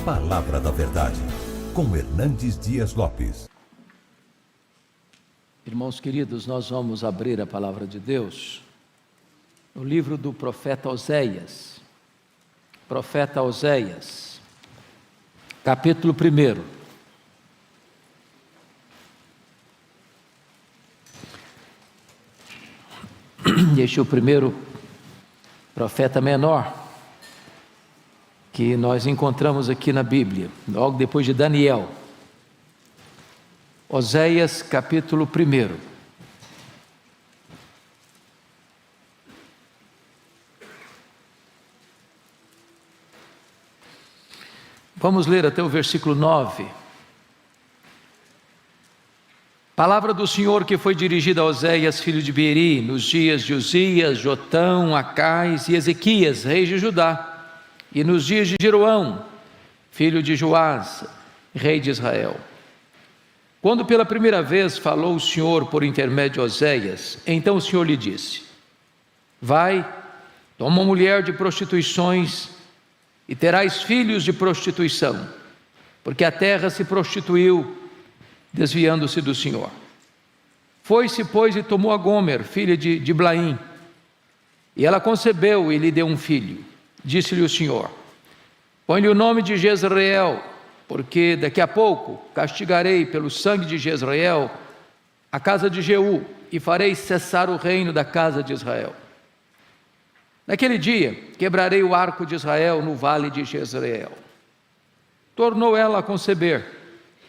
Palavra da Verdade, com Hernandes Dias Lopes. Irmãos queridos, nós vamos abrir a Palavra de Deus no livro do profeta Oséias. Profeta Oséias, capítulo 1. Este é o primeiro profeta menor que nós encontramos aqui na Bíblia, logo depois de Daniel. Oséias, capítulo 1. Vamos ler até o versículo 9. Palavra do Senhor que foi dirigida a Oséias, filho de Beeri, nos dias de Uzias, Jotão, Acais e Ezequias, reis de Judá, e nos dias de Jeroão, filho de Joás, rei de Israel. Quando pela primeira vez falou o Senhor por intermédio de Oséias, então o Senhor lhe disse: vai, toma uma mulher de prostituições e terás filhos de prostituição, porque a terra se prostituiu, desviando-se do Senhor. Foi-se, pois, e tomou a Gomer, filha de Diblaim, e ela concebeu e lhe deu um filho. Disse-lhe o Senhor: põe-lhe o nome de Jezreel, porque daqui a pouco castigarei pelo sangue de Jezreel a casa de Jeú, e farei cessar o reino da casa de Israel. Naquele dia quebrarei o arco de Israel no vale de Jezreel. Tornou ela a conceber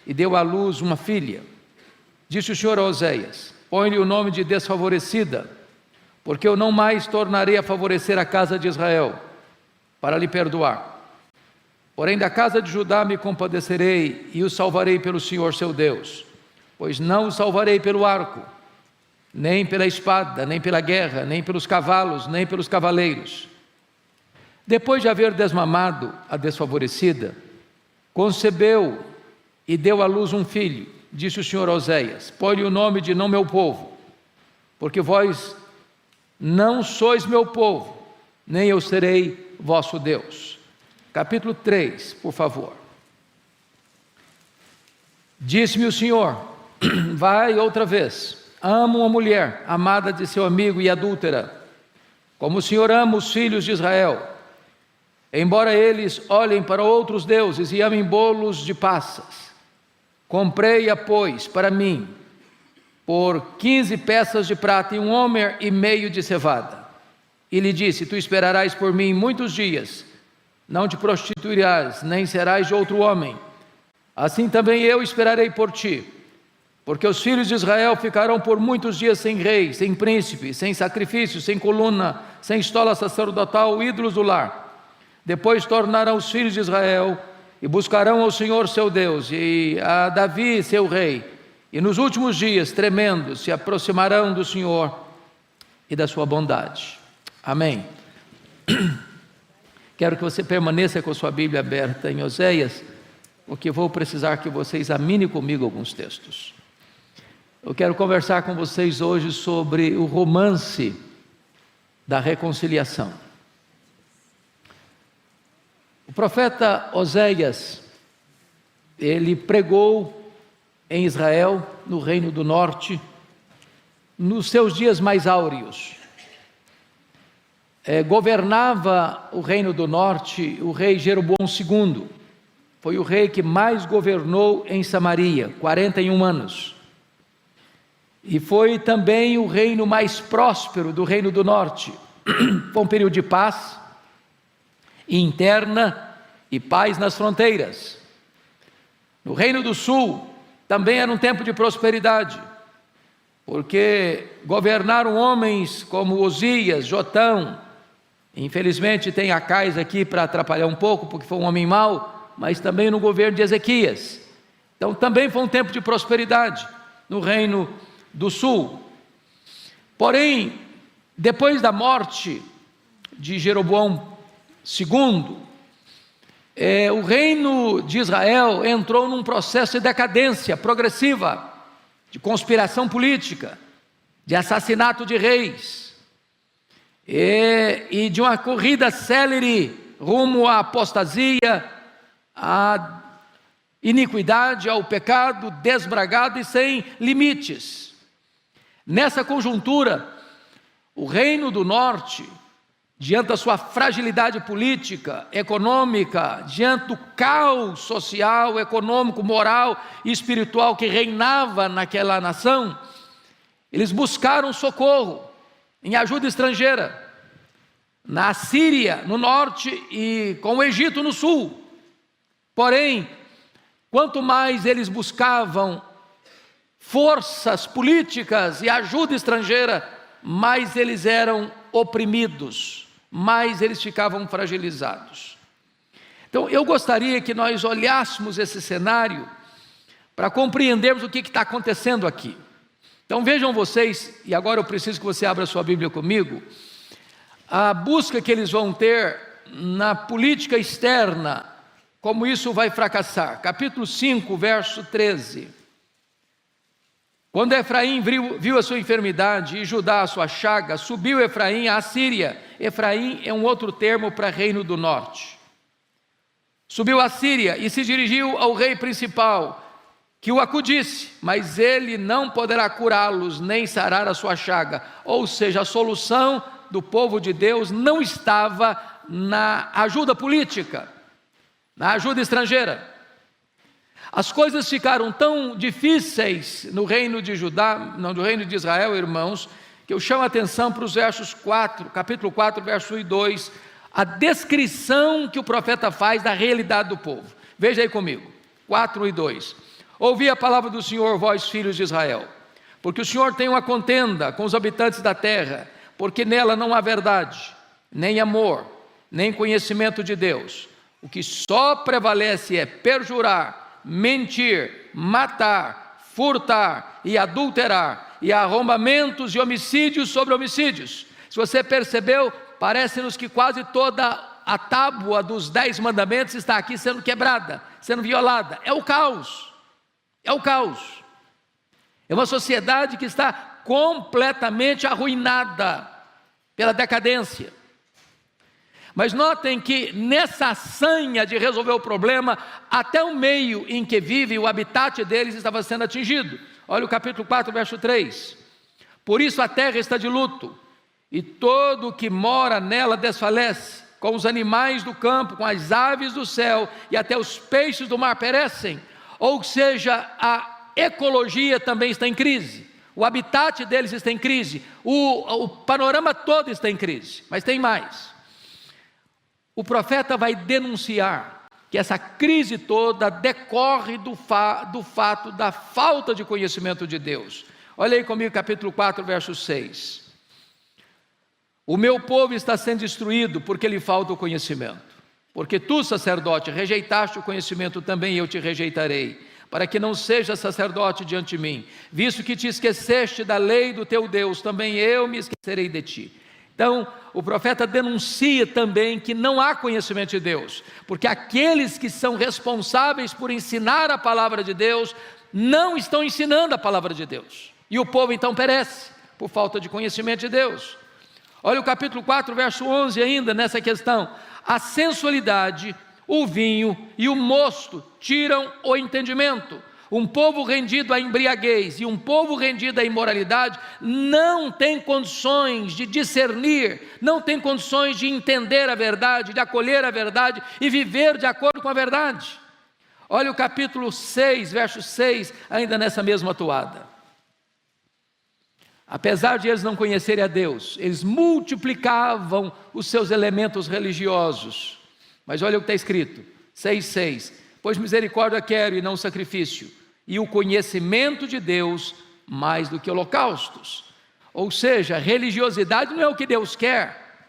e deu à luz uma filha. Disse o Senhor a Oséias: põe-lhe o nome de desfavorecida, porque eu não mais tornarei a favorecer a casa de Israel, para lhe perdoar. Porém da casa de Judá me compadecerei e o salvarei pelo Senhor seu Deus, pois não o salvarei pelo arco, nem pela espada, nem pela guerra, nem pelos cavalos, nem pelos cavaleiros. Depois de haver desmamado a desfavorecida, concebeu e deu à luz um filho. Disse o Senhor a Oséias: põe-lhe o nome de não meu povo, porque vós não sois meu povo, nem eu serei vosso Deus. Capítulo 3, por favor. Disse-me o Senhor: vai outra vez, ama uma mulher amada de seu amigo e adúltera, como o Senhor ama os filhos de Israel, embora eles olhem para outros deuses e amem bolos de passas. Comprei-a, pois, para mim, por 15 peças de prata e 1,5 homer de cevada. E lhe disse: tu esperarás por mim muitos dias, não te prostituirás, nem serás de outro homem. Assim também eu esperarei por ti, porque os filhos de Israel ficarão por muitos dias sem rei, sem príncipe, sem sacrifício, sem coluna, sem estola sacerdotal, ídolos do lar. Depois tornarão os filhos de Israel e buscarão ao Senhor seu Deus e a Davi seu rei, e nos últimos dias, tremendo, se aproximarão do Senhor e da sua bondade. Amém. Quero que você permaneça com a sua Bíblia aberta em Oséias, porque vou precisar que você examine comigo alguns textos. Eu quero conversar com vocês hoje sobre o romance da reconciliação. O profeta Oséias, ele pregou em Israel, no Reino do Norte, nos seus dias mais áureos. Governava o Reino do Norte o rei Jeroboão II. Foi o rei que mais governou em Samaria, 41 anos. E foi também o reino mais próspero do Reino do Norte. Foi um período de paz interna e paz nas fronteiras. No Reino do Sul também era um tempo de prosperidade, porque governaram homens como Uzias, Jotão. Infelizmente tem Acais aqui para atrapalhar um pouco, porque foi um homem mau, mas também no governo de Ezequias. Então também foi um tempo de prosperidade no Reino do Sul. Porém, depois da morte de Jeroboão II, o reino de Israel entrou num processo de decadência progressiva, de conspiração política, de assassinato de reis, e de uma corrida célere rumo à apostasia à iniquidade, ao pecado desbragado e sem limites. Nessa conjuntura, o Reino do Norte, diante da sua fragilidade política, econômica, diante do caos social, econômico, moral e espiritual que reinava naquela nação, eles buscaram socorro em ajuda estrangeira, na Síria, no norte, e com o Egito no sul. Porém, quanto mais eles buscavam forças políticas e ajuda estrangeira, mais eles eram oprimidos, mais eles ficavam fragilizados. Então, eu gostaria que nós olhássemos esse cenário para compreendermos o que está acontecendo aqui. Então vejam vocês, e agora eu preciso que você abra sua Bíblia comigo, a busca que eles vão ter na política externa, como isso vai fracassar. Capítulo 5, verso 13. Quando Efraim viu a sua enfermidade e Judá a sua chaga, subiu Efraim à Síria. Efraim é um outro termo para reino do norte. Subiu à Síria e se dirigiu ao rei principal, que o acudisse, mas ele não poderá curá-los, nem sarar a sua chaga. Ou seja, a solução do povo de Deus não estava na ajuda política, na ajuda estrangeira. As coisas ficaram tão difíceis no reino de Judá, no reino de Israel, irmãos, que eu chamo a atenção para os versos 4, capítulo 4, verso 1 e 2, a descrição que o profeta faz da realidade do povo. Veja aí comigo, 4 e 2. Ouvi a palavra do Senhor, vós filhos de Israel, porque o Senhor tem uma contenda com os habitantes da terra, porque nela não há verdade, nem amor, nem conhecimento de Deus. O que só prevalece é perjurar, mentir, matar, furtar e adulterar, e arrombamentos e homicídios sobre homicídios. Se você percebeu, parece-nos que quase toda a tábua dos 10 mandamentos está aqui sendo quebrada, sendo violada. É o caos. É o caos. É uma sociedade que está completamente arruinada pela decadência. Mas notem que nessa sanha de resolver o problema, até o meio em que vive, o habitat deles estava sendo atingido. Olha o capítulo 4, verso 3. Por isso a terra está de luto, e todo o que mora nela desfalece, com os animais do campo, com as aves do céu, e até os peixes do mar perecem. Ou seja, a ecologia também está em crise, o habitat deles está em crise, o panorama todo está em crise. Mas tem mais. O profeta vai denunciar que essa crise toda decorre do fato da falta de conhecimento de Deus. Olha aí comigo, capítulo 4, verso 6. O meu povo está sendo destruído porque lhe falta o conhecimento. Porque tu, sacerdote, rejeitaste o conhecimento, também eu te rejeitarei, para que não sejas sacerdote diante de mim. Visto que te esqueceste da lei do teu Deus, também eu me esquecerei de ti. Então, o profeta denuncia também que não há conhecimento de Deus, porque aqueles que são responsáveis por ensinar a palavra de Deus, não estão ensinando a palavra de Deus. E o povo então perece, por falta de conhecimento de Deus. Olha o capítulo 4, verso 11 ainda, nessa questão. A sensualidade, o vinho e o mosto tiram o entendimento. Um povo rendido à embriaguez e um povo rendido à imoralidade não tem condições de discernir, não tem condições de entender a verdade, de acolher a verdade e viver de acordo com a verdade. Olha o capítulo 6, verso 6, ainda nessa mesma toada. Apesar de eles não conhecerem a Deus, eles multiplicavam os seus elementos religiosos. Mas olha o que está escrito, 6,6. Pois misericórdia quero e não sacrifício, e o conhecimento de Deus mais do que holocaustos. Ou seja, religiosidade não é o que Deus quer.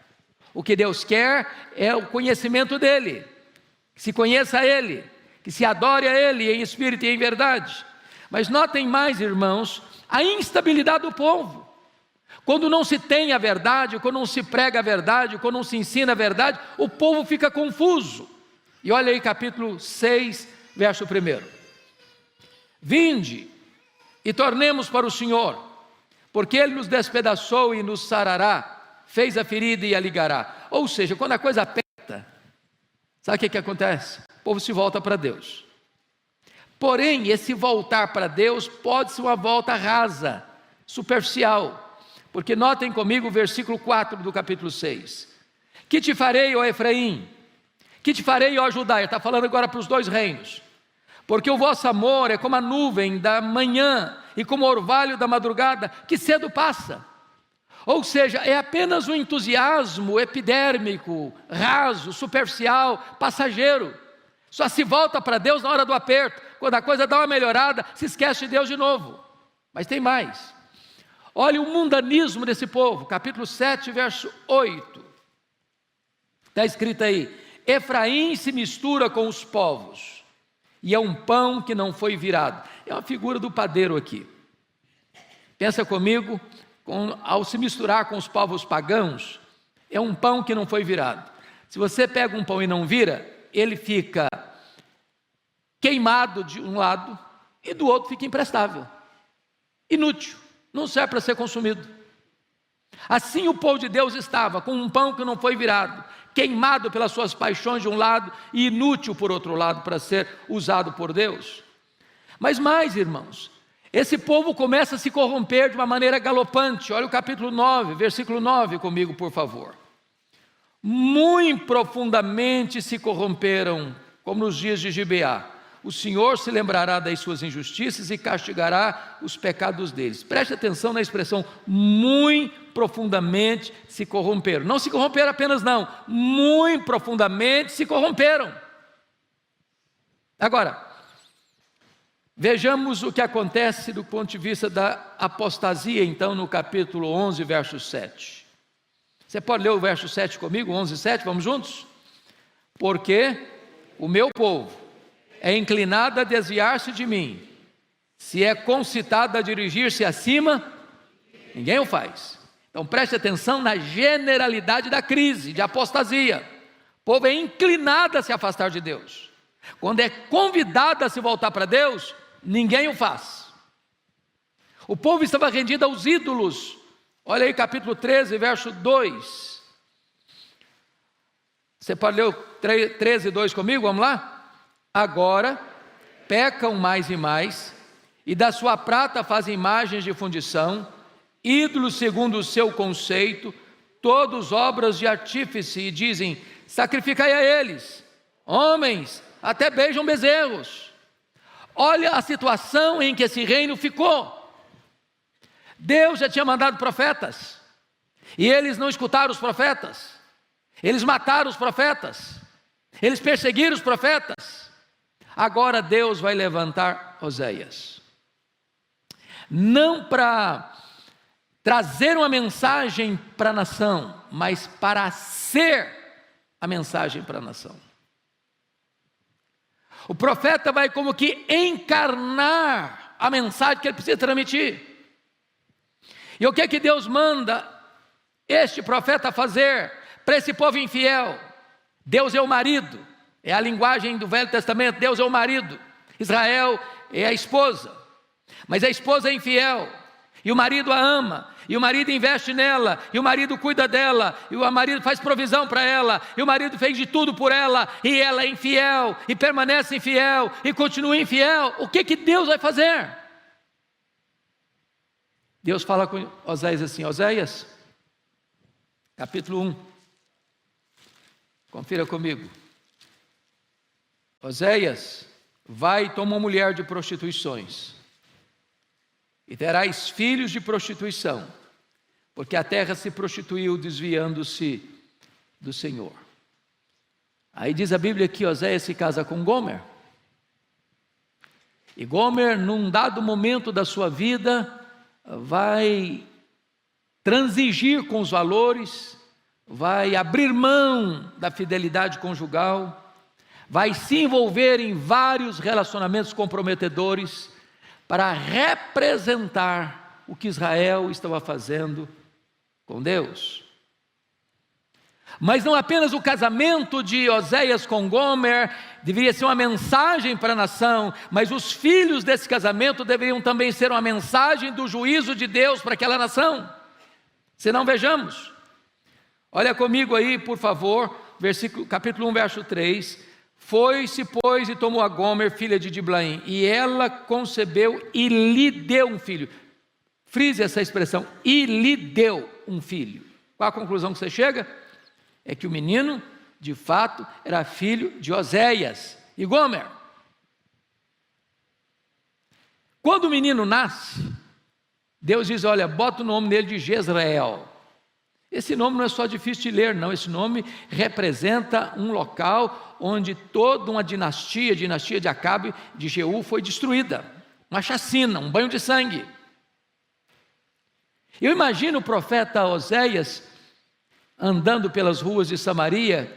O que Deus quer é o conhecimento dEle, que se conheça a Ele, que se adore a Ele em espírito e em verdade. Mas notem mais, irmãos, a instabilidade do povo. Quando não se tem a verdade, quando não se prega a verdade, quando não se ensina a verdade, o povo fica confuso. E olha aí capítulo 6, verso 1. Vinde e tornemos para o Senhor, porque Ele nos despedaçou e nos sarará, fez a ferida e a ligará. Ou seja, quando a coisa aperta, sabe o que acontece? povo se volta para Deus. Porém, esse voltar para Deus pode ser uma volta rasa, superficial, porque notem comigo o versículo 4 do capítulo 6. Que te farei, ó Efraim? Que te farei, ó Judá? Ele está falando agora para os dois reinos. Porque o vosso amor é como a nuvem da manhã e como o orvalho da madrugada, que cedo passa. Ou seja, é apenas um entusiasmo epidérmico, raso, superficial, passageiro. Só se volta para Deus na hora do aperto. Quando a coisa dá uma melhorada, se esquece de Deus de novo. Mas tem mais. Olha o mundanismo desse povo, capítulo 7, verso 8. Está escrito aí: Efraim se mistura com os povos, e é um pão que não foi virado. É uma figura do padeiro aqui. Pensa comigo, ao se misturar com os povos pagãos, é um pão que não foi virado. Se você pega um pão e não vira, ele fica queimado de um lado e do outro fica imprestável, inútil, não serve para ser consumido. Assim o povo de Deus estava, com um pão que não foi virado, queimado pelas suas paixões de um lado e inútil por outro lado para ser usado por Deus. Mas mais, irmãos, esse povo começa a se corromper de uma maneira galopante. Olha o capítulo 9, versículo 9 comigo, por favor. Muito profundamente se corromperam, como nos dias de Gibeá. O Senhor se lembrará das suas injustiças e castigará os pecados deles. Preste atenção na expressão, muito profundamente se corromperam. Não se corromperam apenas não, muito profundamente se corromperam. Agora, vejamos o que acontece do ponto de vista da apostasia, então, no capítulo 11, verso 7. Você pode ler o verso 7 comigo, 11, 7, vamos juntos? Porque o meu povo é inclinado a desviar-se de mim, se é concitado a dirigir-se acima, ninguém o faz. Então preste atenção na generalidade da crise, de apostasia. O povo é inclinado a se afastar de Deus. Quando é convidado a se voltar para Deus, ninguém o faz. O povo estava rendido aos ídolos. Olha aí capítulo 13, verso 2. Você pode ler o 13, 2 comigo? Vamos lá? Agora pecam mais e mais, e da sua prata fazem imagens de fundição, ídolos segundo o seu conceito, todos obras de artífice, e dizem: sacrificai a eles. Homens até beijam bezerros. Olha a situação em que esse reino ficou. Deus já tinha mandado profetas, e eles não escutaram os profetas, eles mataram os profetas, eles perseguiram os profetas. Agora Deus vai levantar Oséias, não para trazer uma mensagem para a nação, mas para ser a mensagem para a nação. O profeta vai como que encarnar a mensagem que ele precisa transmitir. E o que é que Deus manda este profeta fazer para esse povo infiel? Deus é o marido, é a linguagem do Velho Testamento. Deus é o marido, Israel é a esposa, mas a esposa é infiel, e o marido a ama, e o marido investe nela, e o marido cuida dela, e o marido faz provisão para ela, e o marido fez de tudo por ela, e ela é infiel, e permanece infiel, e continua infiel. O que que Deus vai fazer? Deus fala com Oséias assim, Oséias, capítulo 1, confira comigo. Oséias, vai e toma uma mulher de prostituições, e terás filhos de prostituição, porque a terra se prostituiu, desviando-se do Senhor. Aí diz a Bíblia que Oséias se casa com Gomer, e Gomer, num dado momento da sua vida, vai transigir com os valores, vai abrir mão da fidelidade conjugal, vai se envolver em vários relacionamentos comprometedores para representar o que Israel estava fazendo com Deus. Mas não apenas o casamento de Oséias com Gomer deveria ser uma mensagem para a nação, mas os filhos desse casamento deveriam também ser uma mensagem do juízo de Deus para aquela nação. Se não, vejamos. Olha comigo aí, por favor, capítulo 1, verso 3. Foi-se, pois, e tomou a Gomer, filha de Diblaim, e ela concebeu e lhe deu um filho. Frise essa expressão, e lhe deu um filho. Qual a conclusão que você chega? É que o menino, de fato, era filho de Oséias e Gomer. Quando o menino nasce, Deus diz, olha, bota o nome dele de Jezreel. Esse nome não é só difícil de ler, não. Esse nome representa um local onde toda uma dinastia, a dinastia de Acabe, de Jeú, foi destruída. Uma chacina, um banho de sangue. Eu imagino o profeta Oséias andando pelas ruas de Samaria,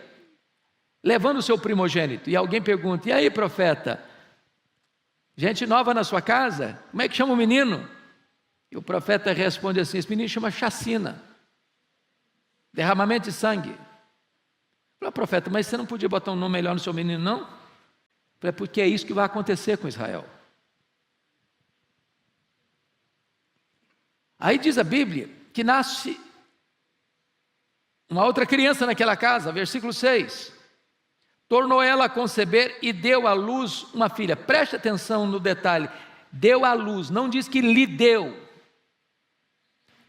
levando o seu primogênito. E alguém pergunta, e aí, profeta, gente nova na sua casa? Como é que chama o menino? E o profeta responde assim, esse menino chama chacina. Derramamento de sangue. Falei, profeta, mas você não podia botar um nome melhor no seu menino, não? Falei, porque é isso que vai acontecer com Israel. Aí diz a Bíblia que nasce uma outra criança naquela casa, versículo 6. Tornou ela a conceber e deu à luz uma filha. Preste atenção no detalhe. Deu à luz, não diz que lhe deu.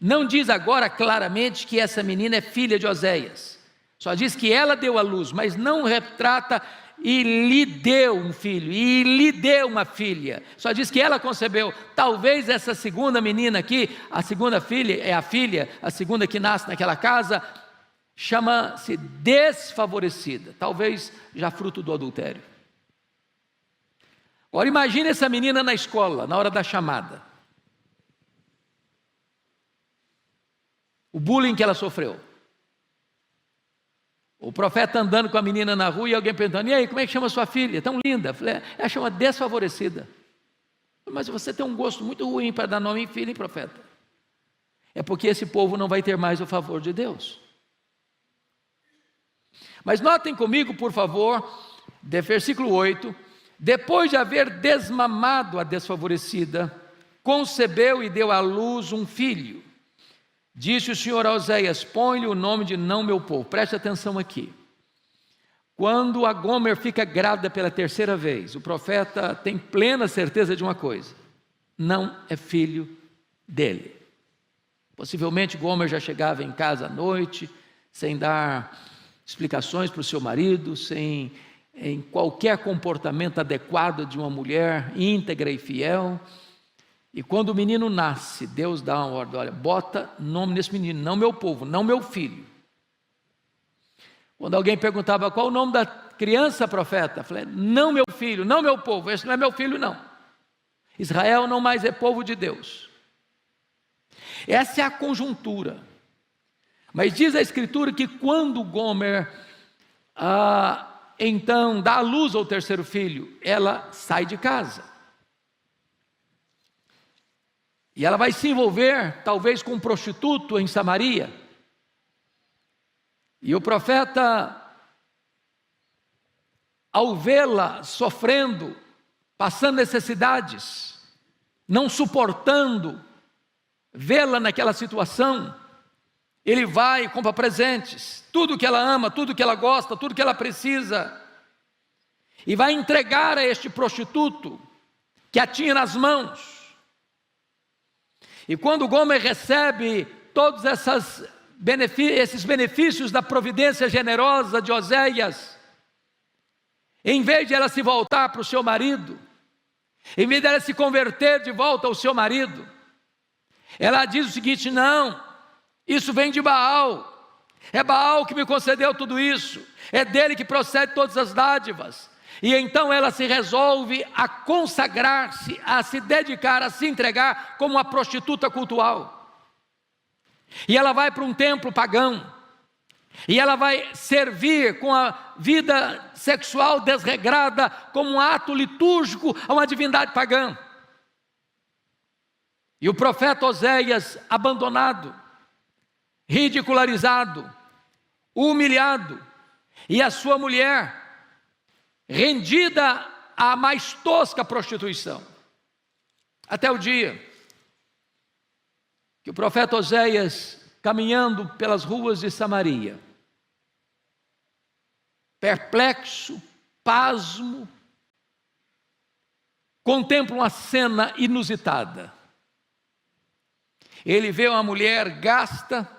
Não diz agora claramente que essa menina é filha de Oséias. Só diz que ela deu à luz, mas não retrata e lhe deu um filho, e lhe deu uma filha. Só diz que ela concebeu. Talvez essa segunda menina aqui, a segunda filha, é a filha, a segunda que nasce naquela casa, chama-se desfavorecida. Talvez já fruto do adultério. Agora imagine essa menina na escola, na hora da chamada. O bullying que ela sofreu. O profeta andando com a menina na rua e alguém perguntando, e aí, como é que chama sua filha? Tão linda. Falei, ela chama desfavorecida. Mas você tem um gosto muito ruim para dar nome em filho, hein, profeta? É porque esse povo não vai ter mais o favor de Deus. Mas notem comigo, por favor, de versículo 8, depois de haver desmamado a desfavorecida, concebeu e deu à luz um filho. Disse o Senhor a Oséias, põe-lhe o nome de não meu povo. Preste atenção aqui. Quando a Gomer fica grávida pela terceira vez, o profeta tem plena certeza de uma coisa: não é filho dele. Possivelmente Gomer já chegava em casa à noite, sem dar explicações para o seu marido, sem em qualquer comportamento adequado de uma mulher íntegra e fiel. E quando o menino nasce, Deus dá uma ordem, olha, bota nome nesse menino, não meu povo, não meu filho. Quando alguém perguntava qual o nome da criança, profeta, eu falei, não meu filho, não meu povo, esse não é meu filho não. Israel não mais é povo de Deus. Essa é a conjuntura. Mas diz a Escritura que quando Gomer, então dá à luz ao terceiro filho, ela sai de casa. E ela vai se envolver, talvez, com um prostituto em Samaria. E o profeta, ao vê-la sofrendo, passando necessidades, não suportando vê-la naquela situação, ele vai e compra presentes, tudo que ela ama, tudo que ela gosta, tudo que ela precisa, e vai entregar a este prostituto, que a tinha nas mãos. E quando Gomer recebe todos esses benefícios da providência generosa de Oséias, em vez de ela se voltar para o seu marido, em vez de ela se converter de volta ao seu marido, ela diz o seguinte, não, isso vem de Baal, é Baal que me concedeu tudo isso, é dele que procede todas as dádivas. E então ela se resolve a consagrar-se, a se dedicar, a se entregar como uma prostituta cultual. E ela vai para um templo pagão, e ela vai servir com a vida sexual desregrada, como um ato litúrgico a uma divindade pagã. E o profeta Oséias, abandonado, ridicularizado, humilhado, e a sua mulher, rendida à mais tosca prostituição, até o dia que o profeta Oséias, caminhando pelas ruas de Samaria, perplexo, pasmo, contempla uma cena inusitada. Ele vê uma mulher gasta,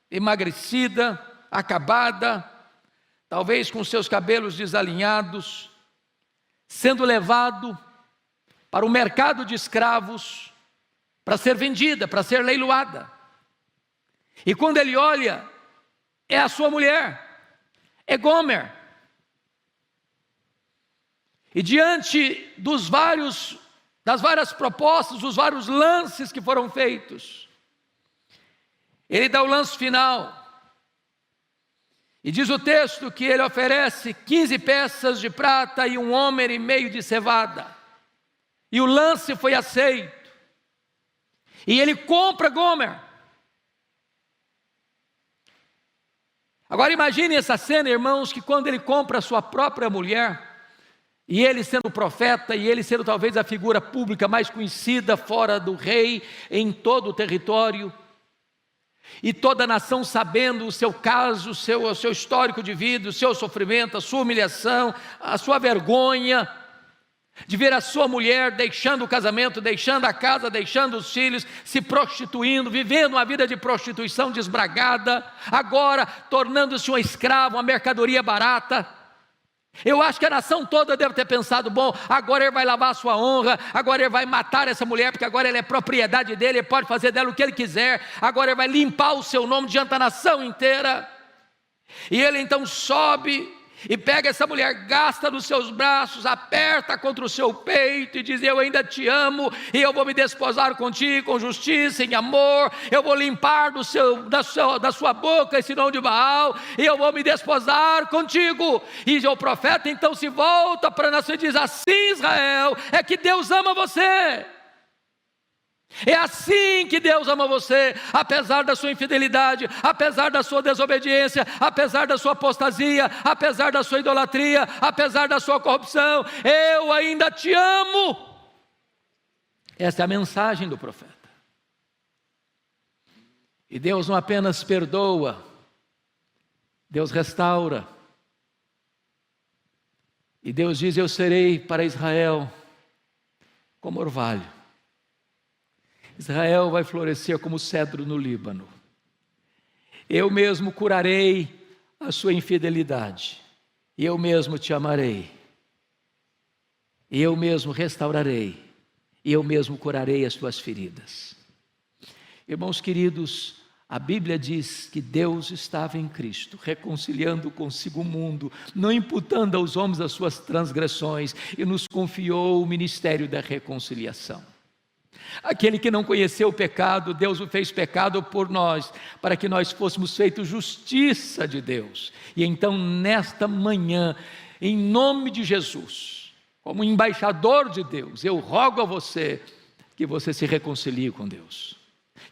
emagrecida, acabada, talvez com seus cabelos desalinhados, sendo levado para o mercado de escravos, para ser vendida, para ser leiloada. E quando ele olha, é a sua mulher, é Gomer. E diante das várias propostas, dos vários lances que foram feitos, ele dá o lance final. E diz o texto que ele oferece 15 peças de prata e 1,5 homem de cevada. E o lance foi aceito. E ele compra Gomer. Agora imagine essa cena, irmãos, que quando ele compra a sua própria mulher, e ele sendo profeta, e ele sendo talvez a figura pública mais conhecida fora do rei, em todo o território, e toda a nação sabendo o seu caso, o seu histórico de vida, o seu sofrimento, a sua humilhação, a sua vergonha, de ver a sua mulher deixando o casamento, deixando a casa, deixando os filhos, se prostituindo, vivendo uma vida de prostituição desbragada, agora tornando-se uma escrava, uma mercadoria barata. Eu acho que a nação toda deve ter pensado: bom, agora ele vai lavar a sua honra, agora ele vai matar essa mulher, porque agora ela é propriedade dele, ele pode fazer dela o que ele quiser, agora ele vai limpar o seu nome diante da nação inteira. E ele então sobe e pega essa mulher, gasta nos seus braços, aperta contra o seu peito e diz: eu ainda te amo, e eu vou me desposar contigo com justiça, em amor, eu vou limpar da sua boca esse nome de Baal, e eu vou me desposar contigo. E o profeta então se volta para a nação e diz: assim, Israel, é que Deus ama você. É assim que Deus ama você, apesar da sua infidelidade, apesar da sua desobediência, apesar da sua apostasia, apesar da sua idolatria, apesar da sua corrupção, eu ainda te amo. Essa é a mensagem do profeta. E Deus não apenas perdoa, Deus restaura. E Deus diz: eu serei para Israel como orvalho. Israel vai florescer como cedro no Líbano. Eu mesmo curarei a sua infidelidade. Eu mesmo te amarei. Eu mesmo restaurarei. Eu mesmo curarei as tuas feridas. Irmãos queridos, a Bíblia diz que Deus estava em Cristo, reconciliando consigo o mundo, não imputando aos homens as suas transgressões, e nos confiou o ministério da reconciliação. Aquele que não conheceu o pecado, Deus o fez pecado por nós, para que nós fôssemos feitos justiça de Deus. E então nesta manhã, em nome de Jesus, como embaixador de Deus, eu rogo a você que você se reconcilie com Deus,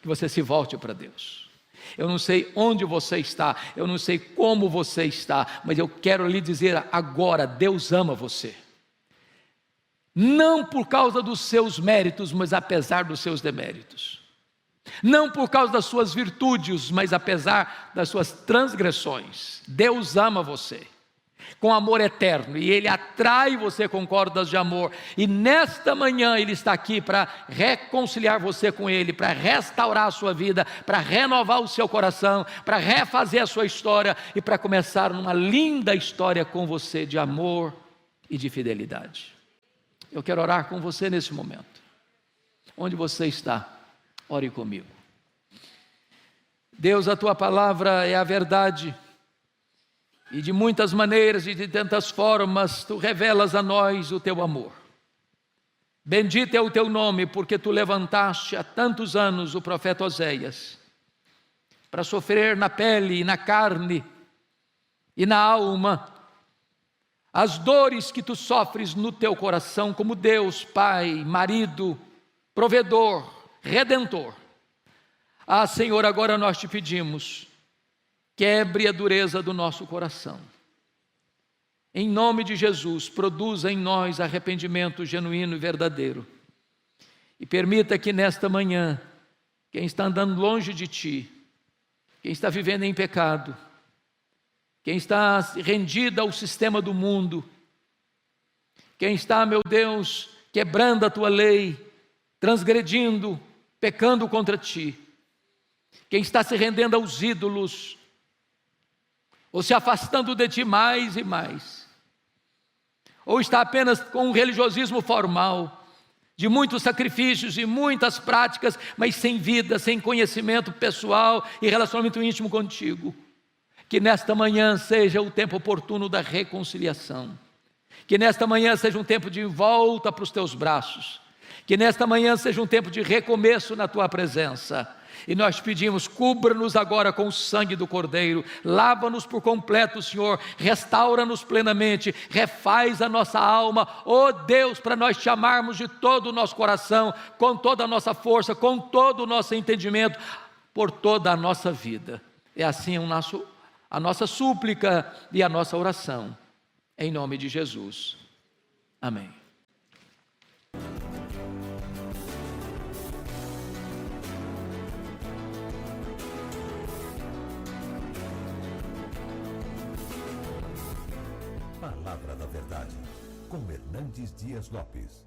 que você se volte para Deus. Eu não sei onde você está, eu não sei como você está, mas eu quero lhe dizer agora: Deus ama você. Não por causa dos seus méritos, mas apesar dos seus deméritos. Não por causa das suas virtudes, mas apesar das suas transgressões. Deus ama você com amor eterno, e Ele atrai você com cordas de amor. E nesta manhã Ele está aqui para reconciliar você com Ele, para restaurar a sua vida, para renovar o seu coração, para refazer a sua história e para começar uma linda história com você de amor e de fidelidade. Eu quero orar com você nesse momento. Onde você está, ore comigo. Deus, a Tua palavra é a verdade, e de muitas maneiras e de tantas formas Tu revelas a nós o Teu amor. Bendito é o Teu nome, porque Tu levantaste há tantos anos o profeta Oséias, para sofrer na pele, na carne e na alma as dores que tu sofres no teu coração, como Deus, Pai, marido, provedor, redentor. Ah, Senhor, agora nós te pedimos, quebre a dureza do nosso coração. Em nome de Jesus, produza em nós arrependimento genuíno e verdadeiro. E permita que nesta manhã, quem está andando longe de ti, quem está vivendo em pecado, quem está rendido ao sistema do mundo, Quem está, meu Deus, quebrando a tua lei, transgredindo, pecando contra ti. Quem está se rendendo aos ídolos, ou se afastando de ti mais e mais. Ou está apenas com um religiosismo formal, de muitos sacrifícios e muitas práticas, mas sem vida, sem conhecimento pessoal e relacionamento íntimo contigo. Que nesta manhã seja o tempo oportuno da reconciliação. Que nesta manhã seja um tempo de volta para os teus braços. Que nesta manhã seja um tempo de recomeço na tua presença. E nós pedimos, cubra-nos agora com o sangue do Cordeiro, lava-nos por completo, Senhor, restaura-nos plenamente, refaz a nossa alma, ó Deus, para nós te amarmos de todo o nosso coração, com toda a nossa força, com todo o nosso entendimento, por toda a nossa vida. É assim a nossa súplica e a nossa oração, em nome de Jesus. Amém. Palavra da Verdade, com Hernandes Dias Lopes.